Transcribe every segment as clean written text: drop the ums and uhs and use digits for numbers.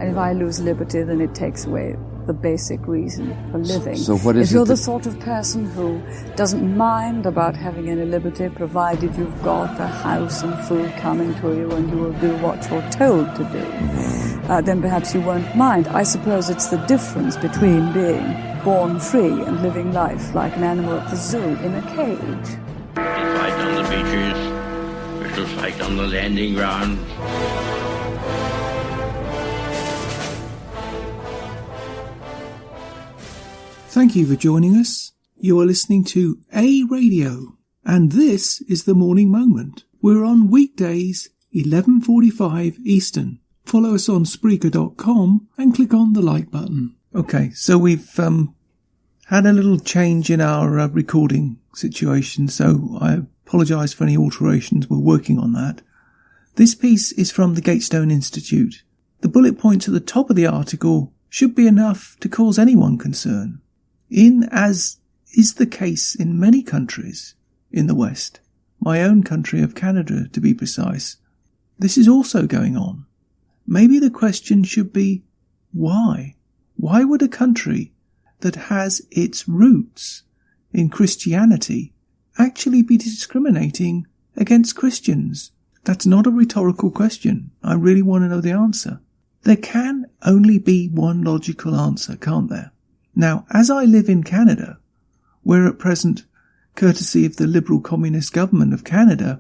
And if I lose liberty, then it takes away the basic reason for living. So what is if you're the sort of person who doesn't mind about having any liberty, provided you've got a house and food coming to you and you will do what you're told to do, then perhaps you won't mind. I suppose it's the difference between being born free and living life like an animal at the zoo in a cage. We fight on the beaches, we shall fight on the landing ground. Thank you for joining us. You are listening to A Radio, and this is The Morning Moment. We're on weekdays, 11:45 Eastern. Follow us on Spreaker.com and click on the like button. Okay, so we've had a little change in our recording situation, so I apologise for any alterations. We're working on that. This piece is from the Gatestone Institute. The bullet points at the top of the article should be enough to cause anyone concern. As is the case in many countries in the West, my own country of Canada to be precise, this is also going on. Maybe the question should be, why? Why would a country that has its roots in Christianity actually be discriminating against Christians? That's not a rhetorical question. I really want to know the answer. There can only be one logical answer, can't there? Now, as I live in Canada, where at present, courtesy of the Liberal Communist Government of Canada,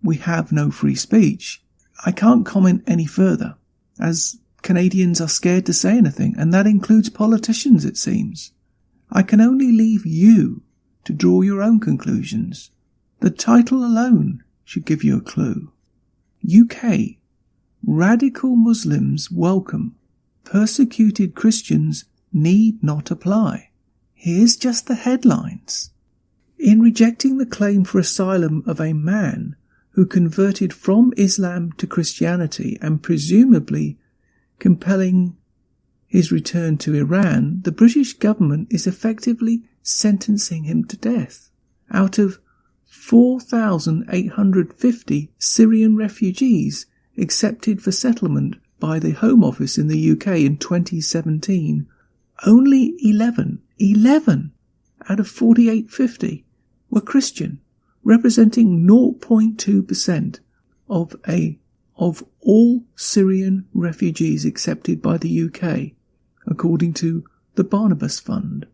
we have no free speech, I can't comment any further, as Canadians are scared to say anything, and that includes politicians, it seems. I can only leave you to draw your own conclusions. The title alone should give you a clue. UK. Radical Muslims welcome. Persecuted Christians need not apply. Here's just the headlines. In rejecting the claim for asylum of a man who converted from Islam to Christianity and presumably compelling his return to Iran, the British government is effectively sentencing him to death. Out of 4,850 Syrian refugees accepted for settlement by the Home Office in the UK in 2017, only 11 out of 4,850 were Christian, representing 0.2% of all Syrian refugees accepted by the UK, according to the Barnabas Fund.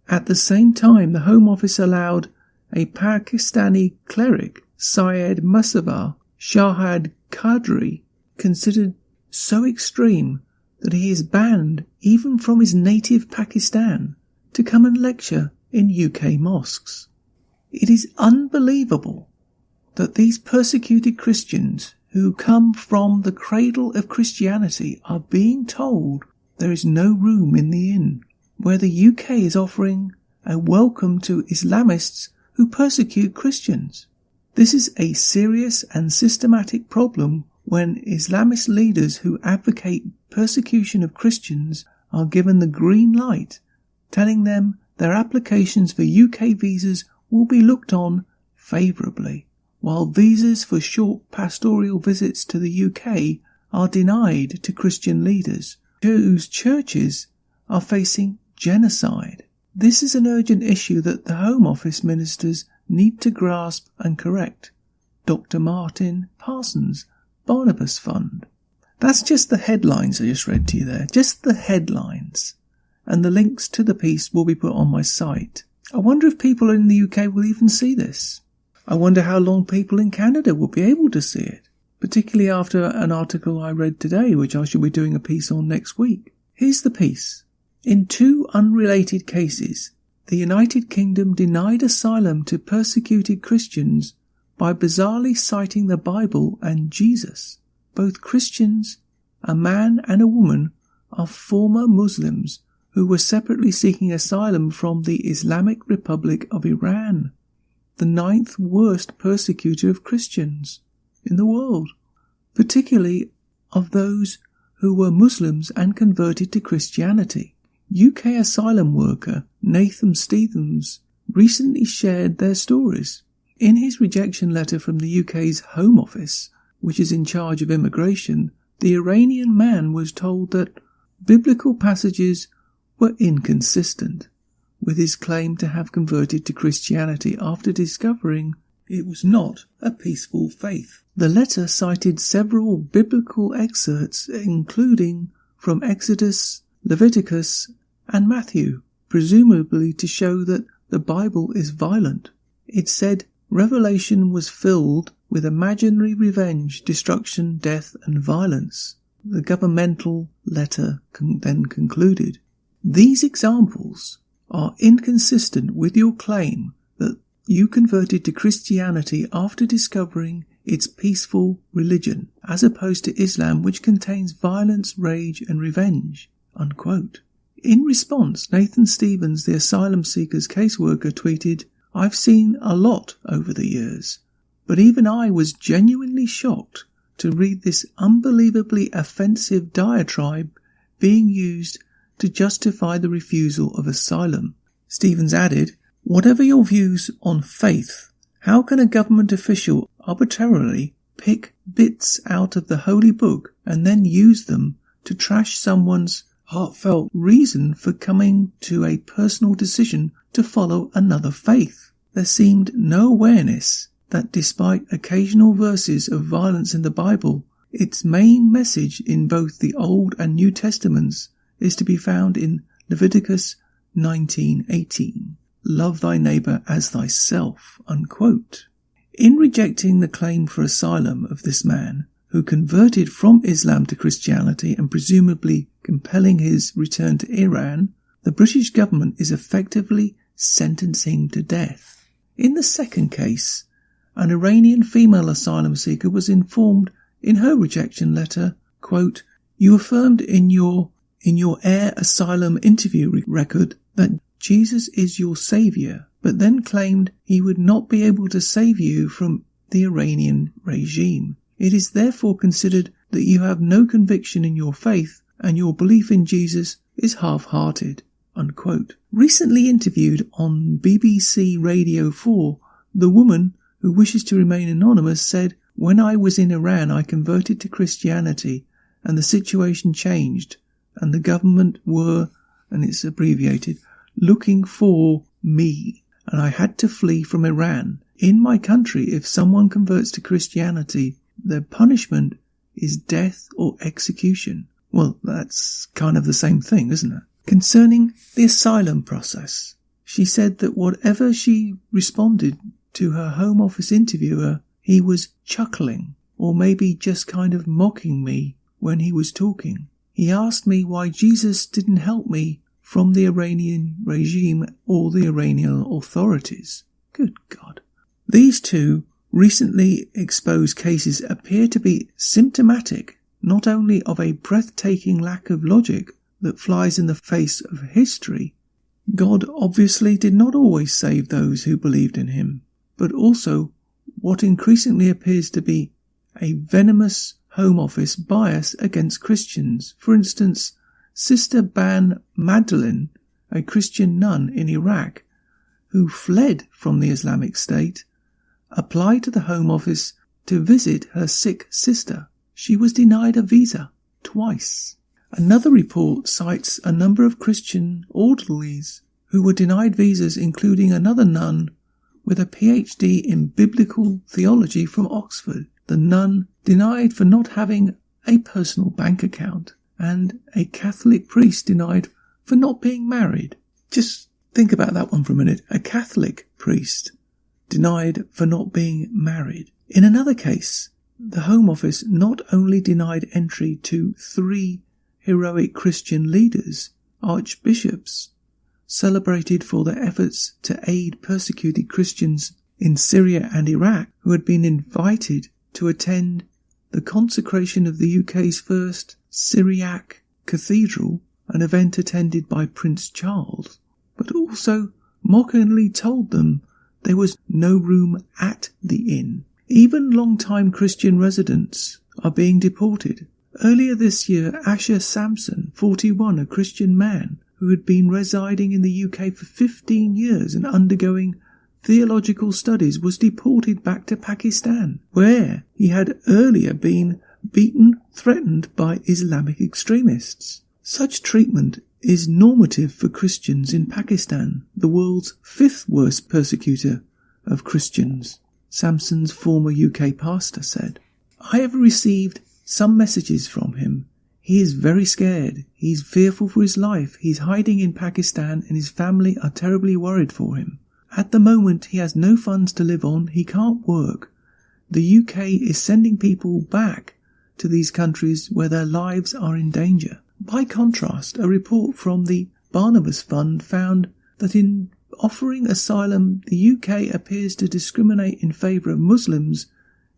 At the same time, the Home Office allowed a Pakistani cleric, Syed Musavar Shahad Qadri, considered so extreme that he is banned even from his native Pakistan, to come and lecture in UK mosques. It is unbelievable that these persecuted Christians who come from the cradle of Christianity are being told there is no room in the inn, where the UK is offering a welcome to Islamists who persecute Christians. This is a serious and systematic problem when Islamist leaders who advocate persecution of Christians are given the green light, telling them their applications for UK visas will be looked on favourably, while visas for short pastoral visits to the UK are denied to Christian leaders whose churches are facing genocide. This is an urgent issue that the Home Office ministers need to grasp and correct. Dr. Martin Parsons, Barnabas Fund. That's just the headlines I just read to you there, just the headlines. And the links to the piece will be put on my site. I wonder if people in the UK will even see this. I wonder how long people in Canada will be able to see it, particularly after an article I read today, which I shall be doing a piece on next week. Here's the piece. In two unrelated cases, the United Kingdom denied asylum to persecuted Christians by bizarrely citing the Bible and Jesus. Both Christians, a man and a woman, are former Muslims who were separately seeking asylum from the Islamic Republic of Iran, the 9th worst persecutor of Christians in the world, particularly of those who were Muslims and converted to Christianity. UK asylum worker Nathan Stevens recently shared their stories. In his rejection letter from the UK's Home Office, which is in charge of immigration, the Iranian man was told that biblical passages were inconsistent with his claim to have converted to Christianity after discovering it was not a peaceful faith. The letter cited several biblical excerpts, including from Exodus, Leviticus, and Matthew, presumably to show that the Bible is violent. It said Revelation was filled with imaginary revenge, destruction, death, and violence. The governmental letter then concluded, "These examples are inconsistent with your claim that you converted to Christianity after discovering its peaceful religion, as opposed to Islam, which contains violence, rage, and revenge." Unquote. In response, Nathan Stevens, the asylum seekers caseworker, tweeted, "I've seen a lot over the years, but even I was genuinely shocked to read this unbelievably offensive diatribe being used to justify the refusal of asylum." Stevens added, "Whatever your views on faith, how can a government official arbitrarily pick bits out of the holy book and then use them to trash someone's heartfelt reason for coming to a personal decision to follow another faith?" There seemed no awareness that despite occasional verses of violence in the Bible, its main message in both the Old and New Testaments is to be found in Leviticus 19:18. "Love thy neighbour as thyself." Unquote. In rejecting the claim for asylum of this man, who converted from Islam to Christianity and presumably compelling his return to Iran, the British government is effectively sentencing him to death. In the second case, an Iranian female asylum seeker was informed in her rejection letter, quote, "You affirmed in your air asylum interview record that Jesus is your saviour, but then claimed he would not be able to save you from the Iranian regime. It is therefore considered that you have no conviction in your faith and your belief in Jesus is half-hearted." Unquote. Recently interviewed on BBC Radio 4, the woman, who wishes to remain anonymous, said, "When I was in Iran, I converted to Christianity and the situation changed and the government were," and it's abbreviated, "looking for me, and I had to flee from Iran. In my country, if someone converts to Christianity, their punishment is death or execution." Well, that's kind of the same thing, isn't it? Concerning the asylum process, she said that whatever she responded to her Home Office interviewer, he was chuckling, or maybe just kind of mocking me when he was talking. "He asked me why Jesus didn't help me from the Iranian regime or the Iranian authorities." Good God. These two recently exposed cases appear to be symptomatic not only of a breathtaking lack of logic that flies in the face of history. God obviously did not always save those who believed in him, but also what increasingly appears to be a venomous Home Office bias against Christians. For instance, Sister Ban Magdalene, a Christian nun in Iraq who fled from the Islamic State, applied to the Home Office to visit her sick sister. She was denied a visa twice. Another report cites a number of Christian orderlies who were denied visas, including another nun with a PhD in biblical theology from Oxford. The nun denied for not having a personal bank account, and a Catholic priest denied for not being married. Just think about that one for a minute. A Catholic priest denied for not being married. In another case, the Home Office not only denied entry to 3 heroic Christian leaders, archbishops, celebrated for their efforts to aid persecuted Christians in Syria and Iraq, who had been invited to attend the consecration of the UK's first Syriac cathedral, an event attended by Prince Charles, but also mockingly told them there was no room at the inn. Even long-time Christian residents are being deported. Earlier this year, Asher Sampson, 41, a Christian man who had been residing in the UK for 15 years and undergoing theological studies, was deported back to Pakistan, where he had earlier been beaten, threatened by Islamic extremists. Such treatment is normative for Christians in Pakistan, the world's 5th worst persecutor of Christians, Samson's former UK pastor said. I have received some messages from him. He is very scared. He's fearful for his life. He's hiding in Pakistan and his family are terribly worried for him. At the moment, he has no funds to live on. He can't work. The UK is sending people back to these countries where their lives are in danger. By contrast, a report from the Barnabas Fund found that in offering asylum, the UK appears to discriminate in favour of Muslims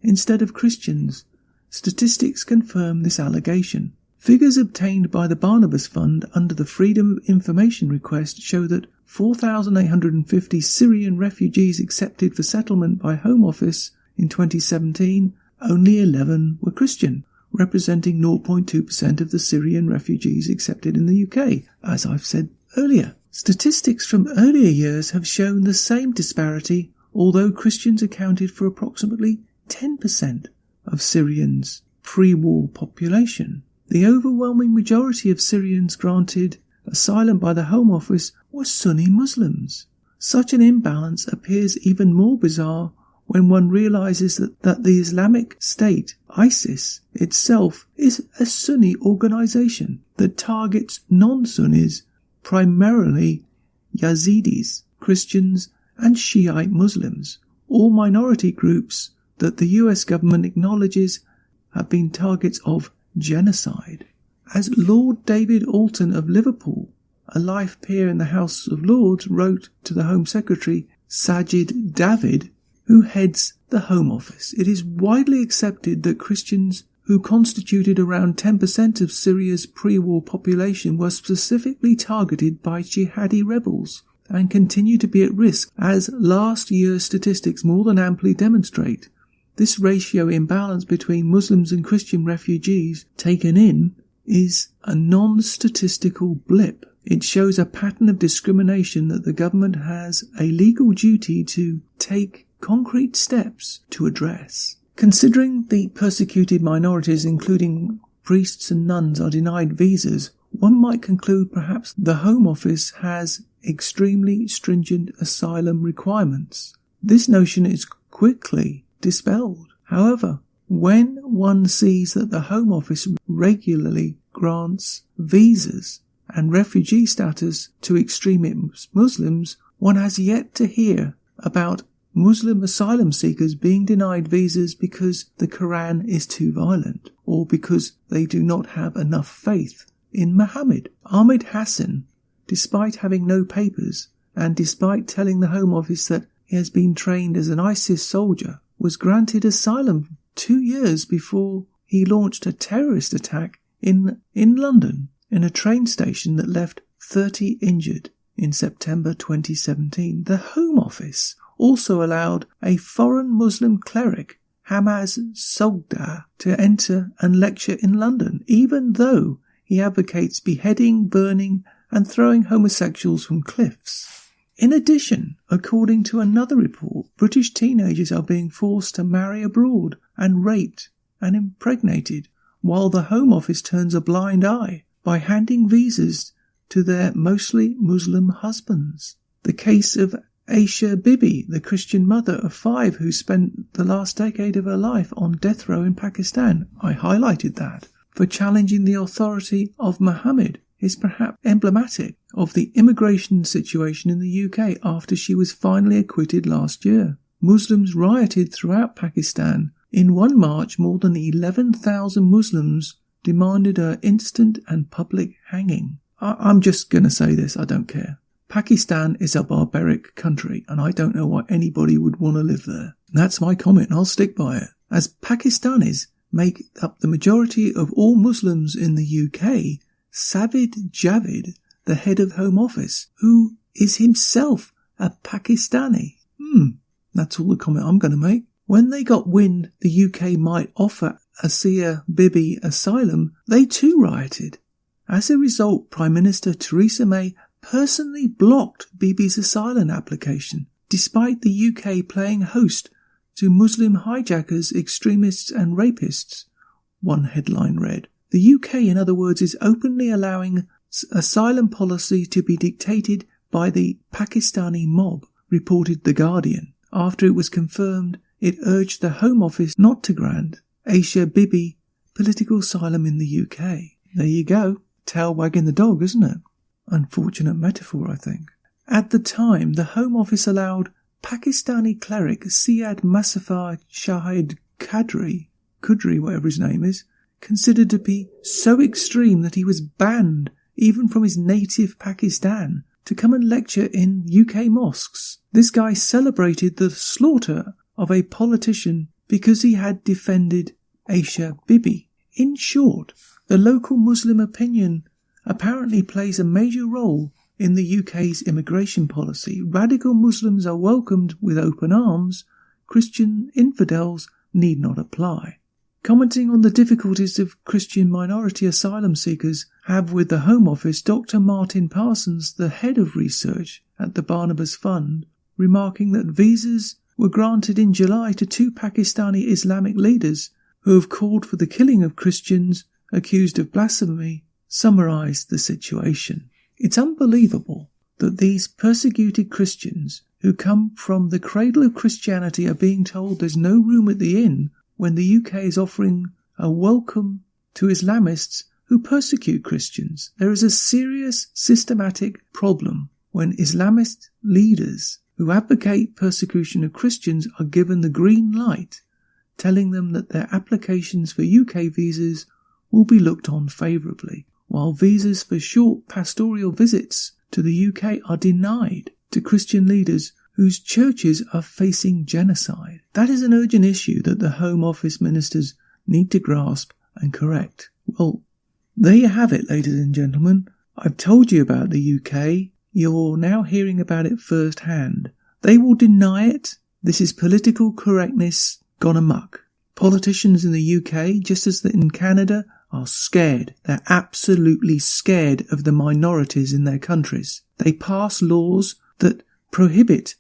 instead of Christians. Statistics confirm this allegation. Figures obtained by the Barnabas Fund under the Freedom of Information request show that 4,850 Syrian refugees accepted for settlement by Home Office in 2017, only 11 were Christian, representing 0.2% of the Syrian refugees accepted in the UK, as I've said earlier. Statistics from earlier years have shown the same disparity, although Christians accounted for approximately 10% of Syrians' pre-war population. The overwhelming majority of Syrians granted asylum by the Home Office were Sunni Muslims. Such an imbalance appears even more bizarre when one realizes that the Islamic State, ISIS, itself is a Sunni organization that targets non-Sunnis, primarily Yazidis, Christians, and Shiite Muslims, all minority groups that the US government acknowledges have been targets of genocide. As Lord David Alton of Liverpool, a life peer in the House of Lords, wrote to the Home Secretary Sajid David, who heads the Home Office, it is widely accepted that Christians who constituted around 10% of Syria's pre-war population were specifically targeted by jihadi rebels and continue to be at risk, as last year's statistics more than amply demonstrate. This ratio imbalance between Muslims and Christian refugees taken in is a non-statistical blip. It shows a pattern of discrimination that the government has a legal duty to take concrete steps to address. Considering the persecuted minorities, including priests and nuns, are denied visas, one might conclude perhaps the Home Office has extremely stringent asylum requirements. This notion is quickly dispelled. However, when one sees that the Home Office regularly grants visas and refugee status to extremist Muslims, one has yet to hear about Muslim asylum seekers being denied visas because the Quran is too violent or because they do not have enough faith in Muhammad. Ahmed Hassan, despite having no papers and despite telling the Home Office that he has been trained as an ISIS soldier, was granted asylum 2 years before he launched a terrorist attack in London in a train station that left 30 injured in September 2017. The Home Office also allowed a foreign Muslim cleric, Hamaz Sogda, to enter and lecture in London, even though he advocates beheading, burning and throwing homosexuals from cliffs. In addition, according to another report, British teenagers are being forced to marry abroad and raped and impregnated, while the Home Office turns a blind eye by handing visas to their mostly Muslim husbands. The case of Aisha Bibi, the Christian mother of 5 who spent the last decade of her life on death row in Pakistan, I highlighted that, for challenging the authority of Muhammad, is perhaps emblematic of the immigration situation in the UK after she was finally acquitted last year. Muslims rioted throughout Pakistan. In one march, more than 11,000 Muslims demanded her instant and public hanging. I'm just going to say this, I don't care. Pakistan is a barbaric country, and I don't know why anybody would want to live there. That's my comment, and I'll stick by it. As Pakistanis make up the majority of all Muslims in the UK, Sajid Javid, the head of Home Office, who is himself a Pakistani. That's all the comment I'm going to make. When they got wind the UK might offer Asia Bibi asylum, they too rioted. As a result, Prime Minister Theresa May personally blocked Bibi's asylum application, despite the UK playing host to Muslim hijackers, extremists and rapists, one headline read. The UK, in other words, is openly allowing asylum policy to be dictated by the Pakistani mob, reported The Guardian, after it was confirmed it urged the Home Office not to grant Aisha Bibi political asylum in the UK. There you go. Tail wagging the dog, isn't it? Unfortunate metaphor, I think. At the time, the Home Office allowed Pakistani cleric Syed Masafar Shahid Qudri, whatever his name is, considered to be so extreme that he was banned even from his native Pakistan to come and lecture in UK mosques. This guy celebrated the slaughter of a politician because he had defended Aisha Bibi. In short, the local Muslim opinion apparently plays a major role in the UK's immigration policy. Radical Muslims are welcomed with open arms. Christian infidels need not apply. Commenting on the difficulties of Christian minority asylum seekers have with the Home Office, Dr. Martin Parsons, the head of research at the Barnabas Fund, remarking that visas were granted in July to 2 Pakistani Islamic leaders who have called for the killing of Christians accused of blasphemy, summarised the situation. It's unbelievable that these persecuted Christians who come from the cradle of Christianity are being told there's no room at the inn when the UK is offering a welcome to Islamists who persecute Christians. There is a serious systematic problem when Islamist leaders who advocate persecution of Christians are given the green light, telling them that their applications for UK visas will be looked on favourably, while visas for short pastoral visits to the UK are denied to Christian leaders whose churches are facing genocide. That is an urgent issue that the Home Office ministers need to grasp and correct. Well, there you have it, ladies and gentlemen. I've told you about the UK. You're now hearing about it firsthand. They will deny it. This is political correctness gone amok. Politicians in the UK, just as in Canada, are scared. They're absolutely scared of the minorities in their countries. They pass laws that prohibit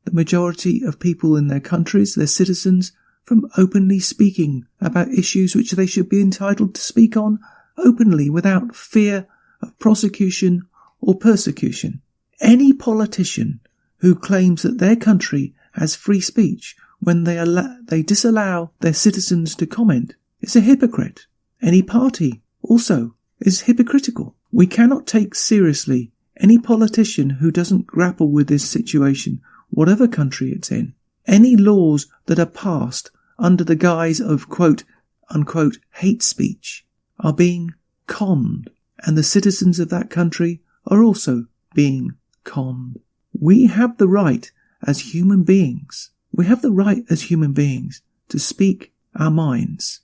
the majority of people in their countries, their citizens, from openly speaking about issues which they should be entitled to speak on openly without fear of prosecution or persecution. Any politician who claims that their country has free speech when they disallow their citizens to comment is a hypocrite. Any party also is hypocritical. We cannot take seriously any politician who doesn't grapple with this situation, whatever country it's in. Any laws that are passed under the guise of quote unquote hate speech are being conned, and the citizens of that country are also being conned. We have the right as human beings. We have the right as human beings to speak our minds.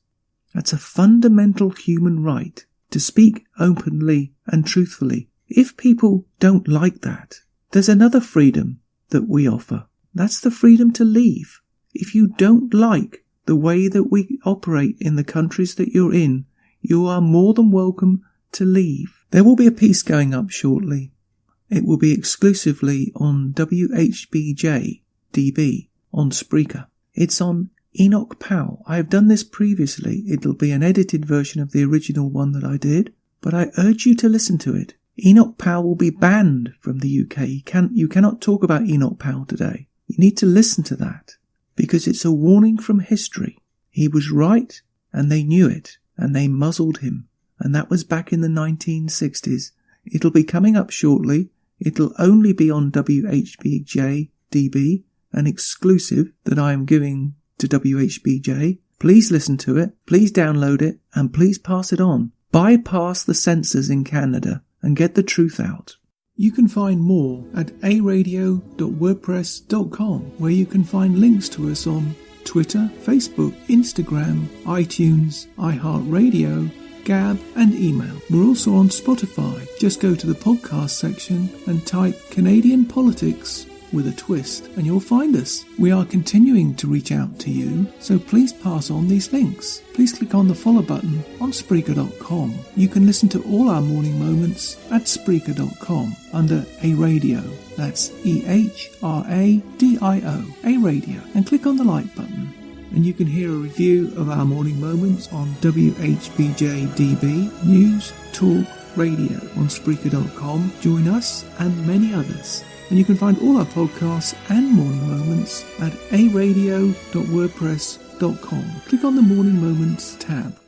That's a fundamental human right, to speak openly and truthfully. If people don't like that, there's another freedom that we offer. That's the freedom to leave. If you don't like the way that we operate in the countries that you're in, you are more than welcome to leave. There will be a piece going up shortly. It will be exclusively on WHBJ DB on Spreaker. It's on Enoch Powell. I have done this previously. It'll be an edited version of the original one that I did, but I urge you to listen to it. Enoch Powell will be banned from the UK. You cannot talk about Enoch Powell today. You need to listen to that, because it's a warning from history. He was right, and they knew it, and they muzzled him, and that was back in the 1960s. It'll be coming up shortly. It'll only be on WHBJ DB, an exclusive that I am giving to WHBJ. Please listen to it, please download it, and please pass it on. Bypass the censors in Canada and get the truth out. You can find more at aradio.wordpress.com, where you can find links to us on Twitter, Facebook, Instagram, iTunes, iHeartRadio, Gab and email. We're also on Spotify. Just go to the podcast section and type Canadian Politics with a twist and you'll find us. We are continuing to reach out to you, so please pass on these links. Please click on the follow button on Spreaker.com. You can listen to all our morning moments at Spreaker.com under A Radio. That's EHRADIO, A Radio, and click on the like button. And you can hear a review of our Morning Moments on WHBJ-DB, News, Talk, Radio on Spreaker.com. Join us and many others. And you can find all our podcasts and Morning Moments at aradio.wordpress.com. Click on the Morning Moments tab.